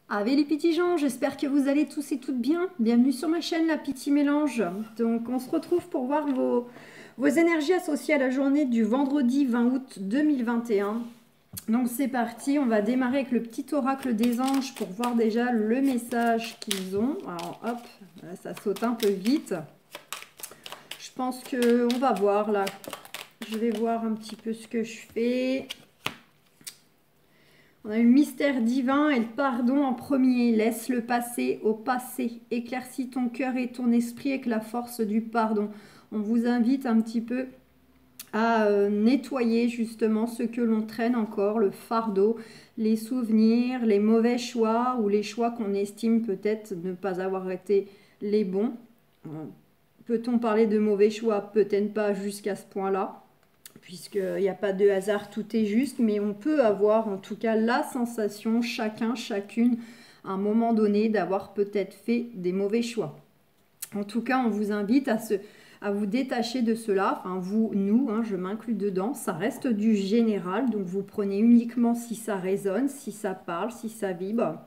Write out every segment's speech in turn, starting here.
Ave les petits gens, j'espère que vous allez tous et toutes bien. Bienvenue sur ma chaîne La Petite Mélange. Donc on se retrouve pour voir vos énergies associées à la journée du vendredi 20 août 2021. Donc c'est parti, on va démarrer avec le petit oracle des anges pour voir déjà le message qu'ils ont. Alors hop, là, ça saute un peu vite. Je pense qu'on va voir là. Je vais voir un petit peu ce que je fais. On a eu le mystère divin et le pardon en premier. Laisse le passé au passé. Éclaircis ton cœur et ton esprit avec la force du pardon. On vous invite un petit peu à nettoyer justement ce que l'on traîne encore, le fardeau, les souvenirs, les mauvais choix ou les choix qu'on estime peut-être ne pas avoir été les bons. Peut-on parler de mauvais choix? Peut-être pas jusqu'à ce point-là, puisqu'il n'y a pas de hasard, tout est juste, mais on peut avoir en tout cas la sensation, chacun, chacune, à un moment donné, d'avoir peut-être fait des mauvais choix. En tout cas, on vous invite à vous détacher de cela, enfin vous, nous, je m'inclus dedans, ça reste du général, donc vous prenez uniquement si ça résonne, si ça parle, si ça vibre.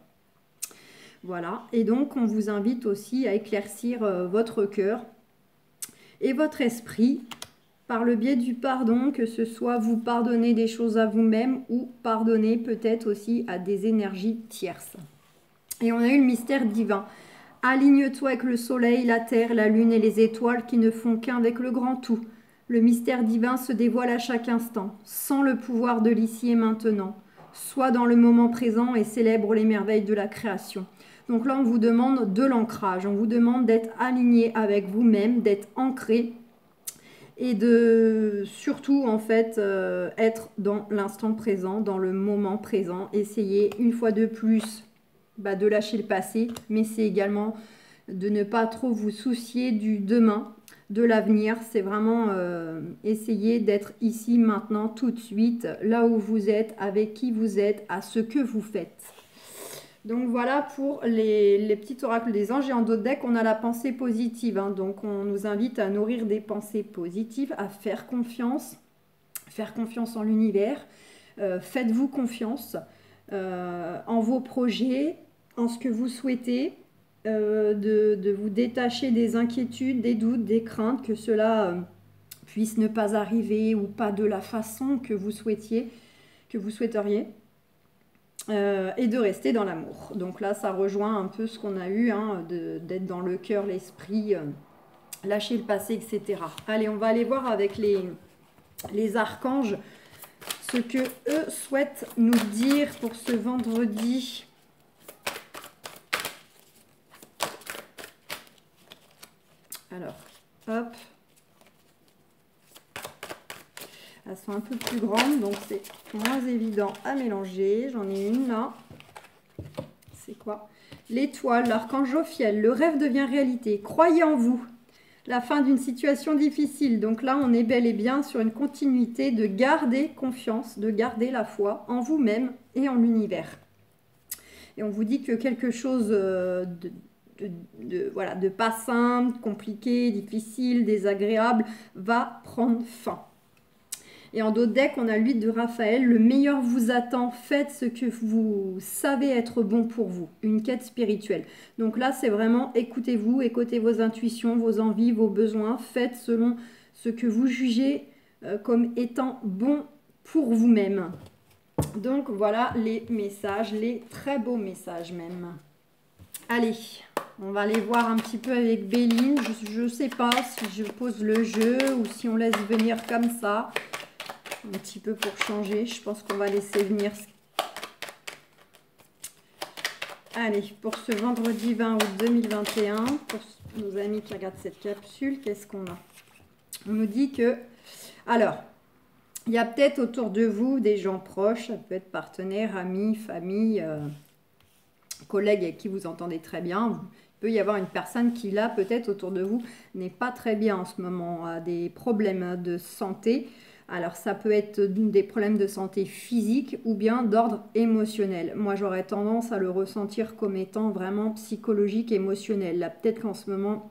Voilà, et donc on vous invite aussi à éclaircir votre cœur et votre esprit par le biais du pardon, que ce soit vous pardonner des choses à vous-même ou pardonner peut-être aussi à des énergies tierces. Et on a eu le mystère divin. Aligne-toi avec le soleil, la terre, la lune et les étoiles qui ne font qu'un avec le grand tout. Le mystère divin se dévoile à chaque instant, sans le pouvoir de l'ici et maintenant. Sois dans le moment présent et célèbre les merveilles de la création. Donc là, on vous demande de l'ancrage, on vous demande d'être aligné avec vous-même, d'être ancré et de surtout en fait être dans l'instant présent, dans le moment présent. Essayez une fois de plus de lâcher le passé, mais c'est également de ne pas trop vous soucier du demain, de l'avenir. C'est vraiment essayer d'être ici, maintenant, tout de suite, là où vous êtes, avec qui vous êtes, à ce que vous faites. Donc voilà pour les petits oracles des anges. Et en d'autres decks, on a la pensée positive. Donc on nous invite à nourrir des pensées positives, à faire confiance en l'univers. Faites-vous confiance en vos projets, en ce que vous souhaitez, de vous détacher des inquiétudes, des doutes, des craintes, que cela puisse ne pas arriver ou pas de la façon que vous souhaiteriez. Et de rester dans l'amour. Donc là, ça rejoint un peu ce qu'on a eu, d'être dans le cœur, l'esprit, lâcher le passé, etc. Allez, on va aller voir avec les archanges ce que eux souhaitent nous dire pour ce vendredi. Alors, hop. Elles sont un peu plus grandes, donc c'est moins évident à mélanger. J'en ai une là. C'est quoi? L'étoile, l'archange Jophiel. Le rêve devient réalité. Croyez en vous. La fin d'une situation difficile. Donc là, on est bel et bien sur une continuité de garder confiance, de garder la foi en vous-même et en l'univers. Et on vous dit que quelque chose de pas simple, compliqué, difficile, désagréable va prendre fin. Et en d'autres decks, on a l'huile de Raphaël. Le meilleur vous attend. Faites ce que vous savez être bon pour vous. Une quête spirituelle. Donc là, c'est vraiment écoutez-vous, écoutez vos intuitions, vos envies, vos besoins. Faites selon ce que vous jugez comme étant bon pour vous-même. Donc voilà les messages, les très beaux messages même. Allez, on va aller voir un petit peu avec Béline. Je ne sais pas si je pose le jeu ou si on laisse venir comme ça. Un petit peu pour changer. Je pense qu'on va laisser venir. Allez, pour ce vendredi 20 août 2021, pour nos amis qui regardent cette capsule, qu'est-ce qu'on a? On nous dit que... Alors, il y a peut-être autour de vous des gens proches, ça peut être partenaires, amis, famille, collègues avec qui vous entendez très bien. Il peut y avoir une personne qui, là, peut-être autour de vous, n'est pas très bien en ce moment, a des problèmes de santé. Alors, ça peut être des problèmes de santé physique ou bien d'ordre émotionnel. Moi, j'aurais tendance à le ressentir comme étant vraiment psychologique, émotionnel. Là, peut-être qu'en ce moment,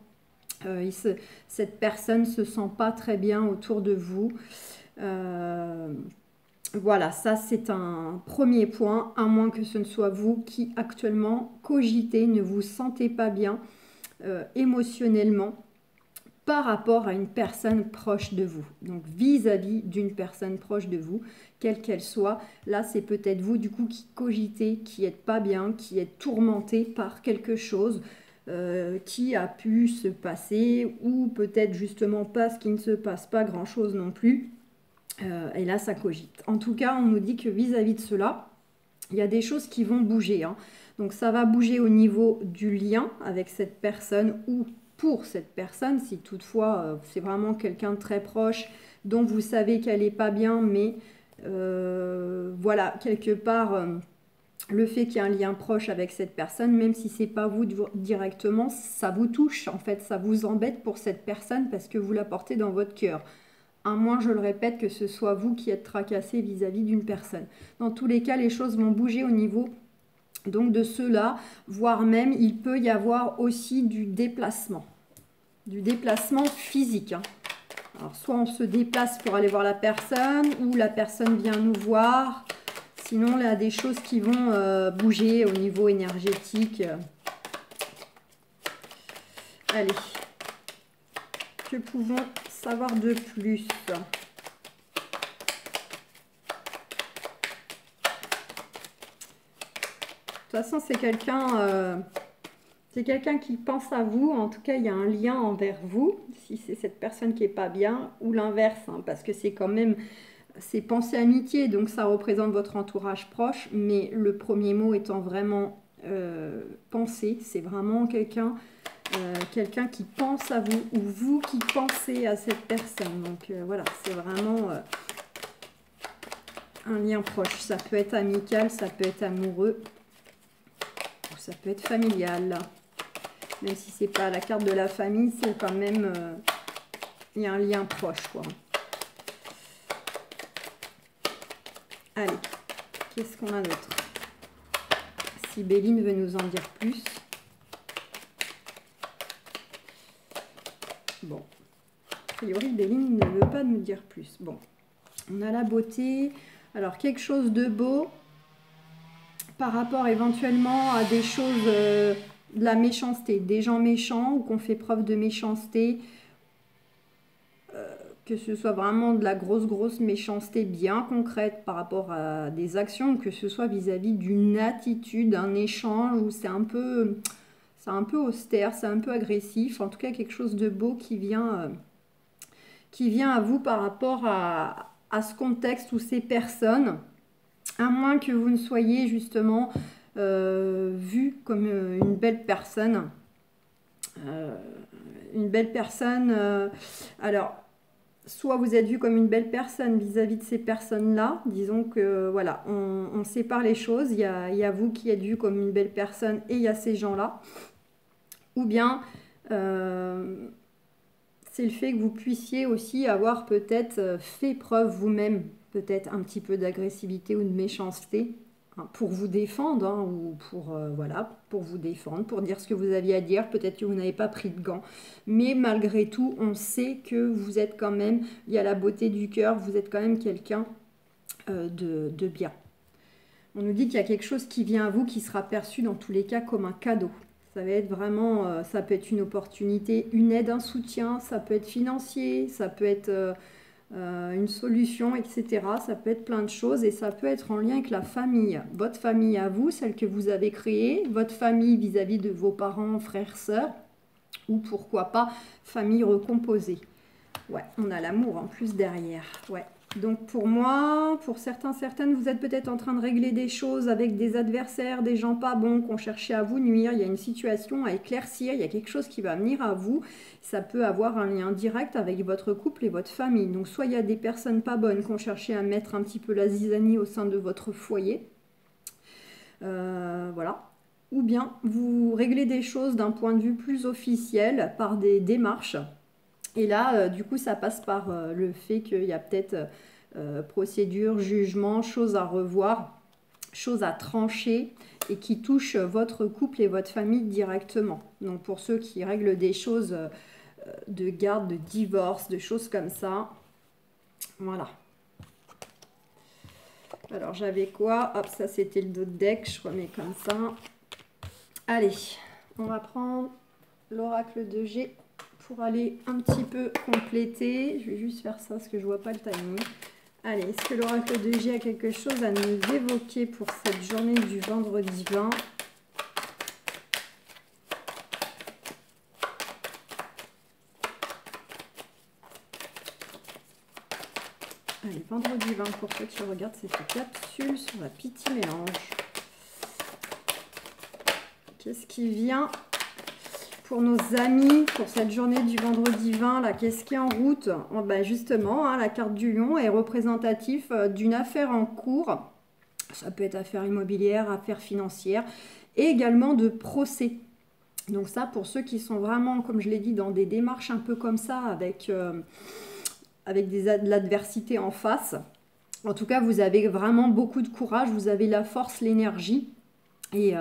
cette personne ne se sent pas très bien autour de vous. Voilà, ça c'est un premier point, à moins que ce ne soit vous qui actuellement cogitez, ne vous sentez pas bien émotionnellement par rapport à une personne proche de vous. Donc vis-à-vis d'une personne proche de vous, quelle qu'elle soit. Là, c'est peut-être vous du coup qui cogitez, qui n'êtes pas bien, qui êtes tourmenté par quelque chose qui a pu se passer ou peut-être justement parce qu'il ne se passe pas grand-chose non plus. Et là, ça cogite. En tout cas, on nous dit que vis-à-vis de cela, il y a des choses qui vont bouger. Hein. Donc ça va bouger au niveau du lien avec cette personne ou pour cette personne, si toutefois c'est vraiment quelqu'un de très proche dont vous savez qu'elle n'est pas bien, mais voilà, quelque part, le fait qu'il y ait un lien proche avec cette personne, même si c'est pas vous directement, ça vous touche, en fait, ça vous embête pour cette personne parce que vous la portez dans votre cœur. À moins, je le répète, que ce soit vous qui êtes tracassé vis-à-vis d'une personne. Dans tous les cas, les choses vont bouger au niveau donc de cela, voire même il peut y avoir aussi du déplacement physique. Hein. Alors soit on se déplace pour aller voir la personne, ou la personne vient nous voir. Sinon, il y a des choses qui vont bouger au niveau énergétique. Allez, que pouvons savoir de plus ? De toute façon, c'est quelqu'un qui pense à vous. En tout cas, il y a un lien envers vous, si c'est cette personne qui n'est pas bien, ou l'inverse, hein, parce que c'est quand même, c'est pensée amitié, donc ça représente votre entourage proche, mais le premier mot étant vraiment penser, c'est vraiment quelqu'un qui pense à vous, ou vous qui pensez à cette personne. Donc voilà, c'est vraiment un lien proche. Ça peut être amical, ça peut être amoureux, ça peut être familial. Même si c'est pas la carte de la famille, c'est quand même... il y a un lien proche, quoi. Allez, qu'est-ce qu'on a d'autre? Si Béline veut nous en dire plus. Bon. A priori, Béline ne veut pas nous dire plus. Bon. On a la beauté. Alors, quelque chose de beau par rapport éventuellement à des choses, de la méchanceté, des gens méchants ou qu'on fait preuve de méchanceté, que ce soit vraiment de la grosse méchanceté bien concrète par rapport à des actions, ou que ce soit vis-à-vis d'une attitude, un échange où c'est un peu austère, c'est un peu agressif, en tout cas quelque chose de beau qui vient à vous par rapport à ce contexte ou ces personnes. À moins que vous ne soyez justement vu comme une belle personne. Alors, soit vous êtes vu comme une belle personne vis-à-vis de ces personnes-là. Disons que, voilà, on sépare les choses. Il y a vous qui êtes vu comme une belle personne et il y a ces gens-là. Ou bien, c'est le fait que vous puissiez aussi avoir peut-être fait preuve vous-même peut-être un petit peu d'agressivité ou de méchanceté hein, pour vous défendre hein, ou pour, voilà, pour vous défendre, pour dire ce que vous aviez à dire. Peut-être que vous n'avez pas pris de gants. Mais malgré tout, on sait que vous êtes quand même, il y a la beauté du cœur, vous êtes quand même quelqu'un de bien. On nous dit qu'il y a quelque chose qui vient à vous qui sera perçu dans tous les cas comme un cadeau. Ça va être vraiment, ça peut être une opportunité, une aide, un soutien, ça peut être financier, ça peut être une solution, etc. Ça peut être plein de choses et ça peut être en lien avec la famille. Votre famille à vous, celle que vous avez créée, votre famille vis-à-vis de vos parents, frères, sœurs, ou pourquoi pas famille recomposée. Ouais, on a l'amour en plus derrière. Ouais. Donc pour moi, pour certaines, vous êtes peut-être en train de régler des choses avec des adversaires, des gens pas bons qui ont cherché à vous nuire. Il y a une situation à éclaircir, il y a quelque chose qui va venir à vous. Ça peut avoir un lien direct avec votre couple et votre famille. Donc soit il y a des personnes pas bonnes qui ont cherché à mettre un petit peu la zizanie au sein de votre foyer. Voilà. Ou bien vous réglez des choses d'un point de vue plus officiel par des démarches. Et là, du coup, ça passe par le fait qu'il y a peut-être procédure, jugement, choses à revoir, choses à trancher et qui touchent votre couple et votre famille directement. Donc pour ceux qui règlent des choses de garde, de divorce, de choses comme ça, voilà. Alors, j'avais quoi? Hop, ça, c'était le dos de deck. Je remets comme ça. Allez, on va prendre l'oracle de G pour aller un petit peu compléter. Je vais juste faire ça parce que je vois pas le timing. Allez, est-ce que l'oracle de G a quelque chose à nous évoquer pour cette journée du vendredi 20? Allez, vendredi 20, pour ceux qui regardent cette capsule sur la Pity Mélange. Qu'est-ce qui vient pour nos amis pour cette journée du vendredi 20 là? Qu'est-ce qui est en route? Oh, ben justement, hein, la carte du lion est représentative d'une affaire en cours. Ça peut être affaire immobilière, affaire financière et également de procès. Donc ça, pour ceux qui sont vraiment, comme je l'ai dit, dans des démarches un peu comme ça, avec de l'adversité en face. En tout cas, vous avez vraiment beaucoup de courage, vous avez la force, l'énergie et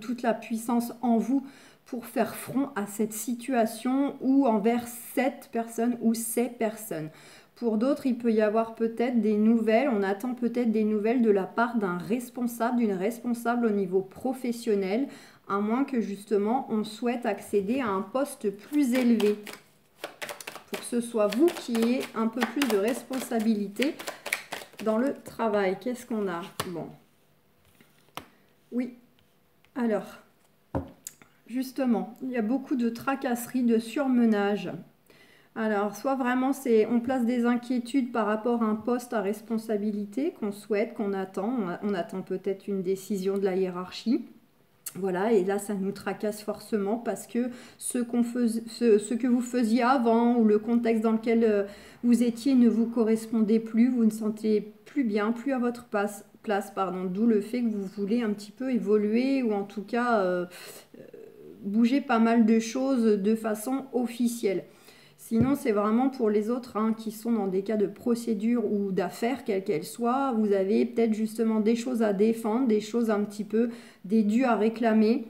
toute la puissance en vous pour faire front à cette situation ou envers cette personne ou ces personnes. Pour d'autres, il peut y avoir peut-être des nouvelles, on attend peut-être des nouvelles de la part d'un responsable, d'une responsable au niveau professionnel, à moins que justement on souhaite accéder à un poste plus élevé. Pour que ce soit vous qui ayez un peu plus de responsabilité dans le travail. Qu'est-ce qu'on a? Bon. Oui. Alors, justement, il y a beaucoup de tracasseries, de surmenage. Alors, soit vraiment, on place des inquiétudes par rapport à un poste à responsabilité qu'on souhaite, qu'on attend. On attend peut-être une décision de la hiérarchie. Voilà, et là, ça nous tracasse forcément parce que ce que vous faisiez avant ou le contexte dans lequel vous étiez ne vous correspondait plus, vous ne sentez plus bien, plus à votre place, d'où le fait que vous voulez un petit peu évoluer ou en tout cas bouger pas mal de choses de façon officielle. Sinon, c'est vraiment pour les autres qui sont dans des cas de procédure ou d'affaires, quelles qu'elles soient. Vous avez peut-être justement des choses à défendre, des choses un petit peu, des dus à réclamer,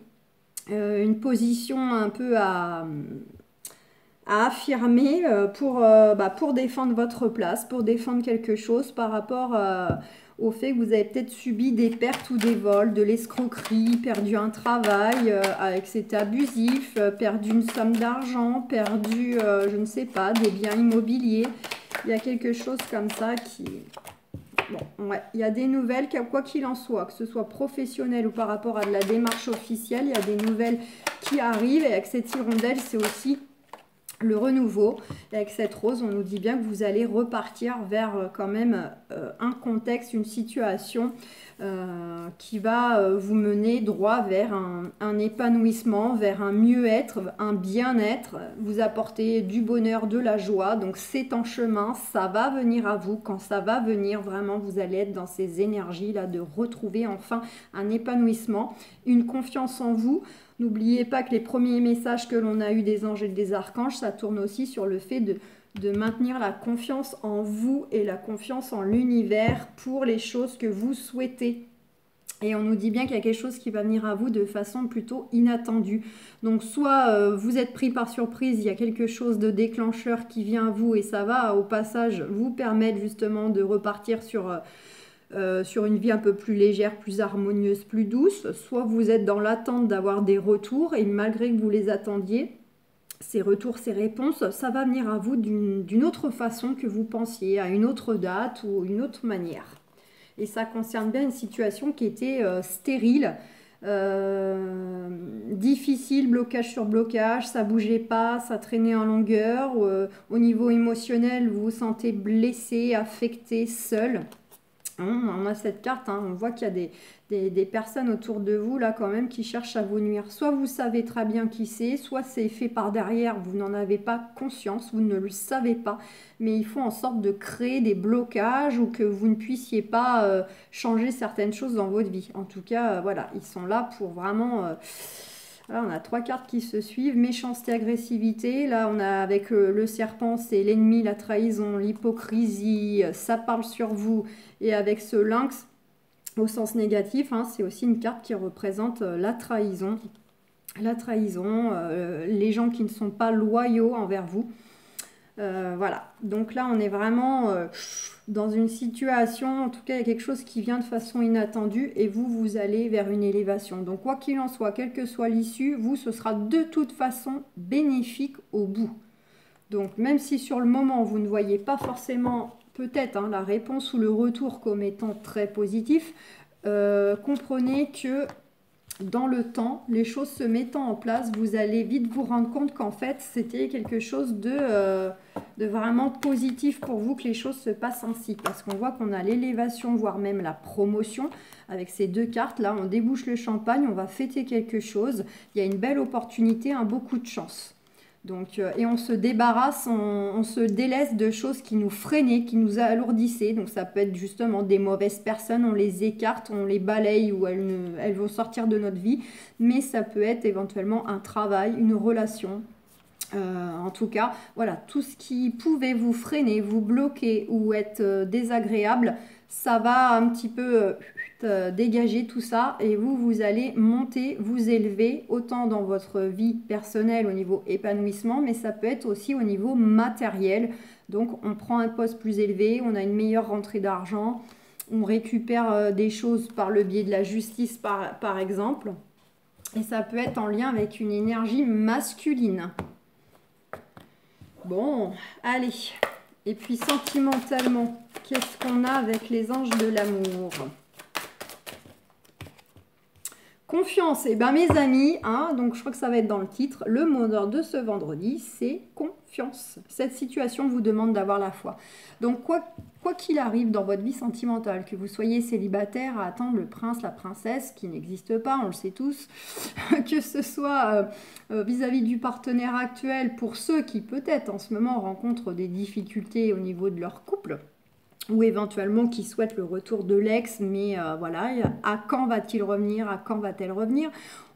une position un peu à affirmer pour défendre votre place, pour défendre quelque chose par rapport au fait que vous avez peut-être subi des pertes ou des vols, de l'escroquerie, perdu un travail avec c'était abusif, perdu une somme d'argent, perdu, je ne sais pas, des biens immobiliers. Il y a quelque chose comme ça qui... Bon, ouais, il y a des nouvelles, quoi qu'il en soit, que ce soit professionnel ou par rapport à de la démarche officielle, il y a des nouvelles qui arrivent et avec cette hirondelle, c'est aussi le renouveau. Et avec cette rose, on nous dit bien que vous allez repartir vers quand même un contexte, une situation qui va vous mener droit vers un épanouissement, vers un mieux-être, un bien-être, vous apporter du bonheur, de la joie. Donc c'est en chemin, ça va venir à vous. Quand ça va venir, vraiment, vous allez être dans ces énergies-là de retrouver enfin un épanouissement, une confiance en vous. N'oubliez pas que les premiers messages que l'on a eus des anges et des archanges, ça tourne aussi sur le fait de maintenir la confiance en vous et la confiance en l'univers pour les choses que vous souhaitez. Et on nous dit bien qu'il y a quelque chose qui va venir à vous de façon plutôt inattendue. Donc soit vous êtes pris par surprise, il y a quelque chose de déclencheur qui vient à vous et ça va au passage vous permettre justement de repartir sur une vie un peu plus légère, plus harmonieuse, plus douce. Soit vous êtes dans l'attente d'avoir des retours et malgré que vous les attendiez, ces retours, ces réponses, ça va venir à vous d'une autre façon que vous pensiez, à une autre date ou une autre manière. Et ça concerne bien une situation qui était stérile, difficile, blocage sur blocage, ça bougeait pas, ça traînait en longueur. Au niveau émotionnel, vous vous sentez blessé, affecté, seul. On a cette carte, on voit qu'il y a des personnes autour de vous là quand même qui cherchent à vous nuire. Soit vous savez très bien qui c'est, soit c'est fait par derrière, vous n'en avez pas conscience, vous ne le savez pas, mais il faut en sorte de créer des blocages ou que vous ne puissiez pas changer certaines choses dans votre vie. En tout cas, voilà, ils sont là pour vraiment... Là, on a 3 cartes qui se suivent, méchanceté, agressivité. Là, on a avec le serpent, c'est l'ennemi, la trahison, l'hypocrisie, ça parle sur vous. Et avec ce lynx, au sens négatif, c'est aussi une carte qui représente la trahison. La trahison, les gens qui ne sont pas loyaux envers vous. Voilà, donc là on est vraiment dans une situation, en tout cas il y a quelque chose qui vient de façon inattendue et vous allez vers une élévation. Donc quoi qu'il en soit, quelle que soit l'issue, vous, ce sera de toute façon bénéfique au bout. Donc même si sur le moment vous ne voyez pas forcément peut-être la réponse ou le retour comme étant très positif, comprenez que dans le temps, les choses se mettant en place, vous allez vite vous rendre compte qu'en fait, c'était quelque chose de vraiment positif pour vous, que les choses se passent ainsi. Parce qu'on voit qu'on a l'élévation, voire même la promotion. Avec ces deux cartes, là, on débouche le champagne, on va fêter quelque chose. Il y a une belle opportunité, un beau coup de chance. Donc, et on se débarrasse, on se délaisse de choses qui nous freinaient, qui nous alourdissaient. Donc ça peut être justement des mauvaises personnes, on les écarte, on les balaye ou elles vont sortir de notre vie. Mais ça peut être éventuellement un travail, une relation. En tout cas, voilà, tout ce qui pouvait vous freiner, vous bloquer ou être désagréable, ça va un petit peu dégager tout ça et vous allez monter, vous élever autant dans votre vie personnelle au niveau épanouissement, mais ça peut être aussi au niveau matériel. Donc on prend un poste plus élevé, on a une meilleure rentrée d'argent, on récupère des choses par le biais de la justice par exemple. Et ça peut être en lien avec une énergie masculine. Bon, allez. Et puis sentimentalement, qu'est-ce qu'on a avec les anges de l'amour? Confiance. Et bien mes amis, donc je crois que ça va être dans le titre, le mot d'ordre de ce vendredi, c'est confiance. Cette situation vous demande d'avoir la foi. Donc quoi qu'il arrive dans votre vie sentimentale, que vous soyez célibataire à attendre le prince, la princesse, qui n'existe pas, on le sait tous, que ce soit vis-à-vis du partenaire actuel, pour ceux qui peut-être en ce moment rencontrent des difficultés au niveau de leur couple, ou éventuellement qui souhaitent le retour de l'ex, mais voilà, à quand va-t-il revenir, à quand va-t-elle revenir?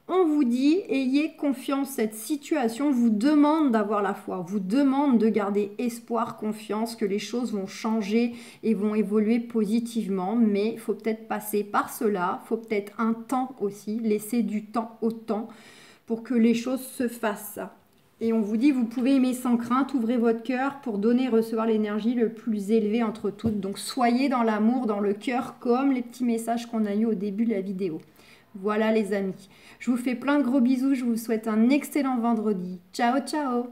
On vous dit, ayez confiance, cette situation vous demande d'avoir la foi, vous demande de garder espoir, confiance, que les choses vont changer et vont évoluer positivement, mais il faut peut-être passer par cela, il faut peut-être un temps aussi, laisser du temps au temps pour que les choses se fassent. Et on vous dit, vous pouvez aimer sans crainte, ouvrez votre cœur pour donner et recevoir l'énergie le plus élevée entre toutes. Donc soyez dans l'amour, dans le cœur, comme les petits messages qu'on a eu au début de la vidéo. Voilà les amis. Je vous fais plein de gros bisous, je vous souhaite un excellent vendredi. Ciao, ciao!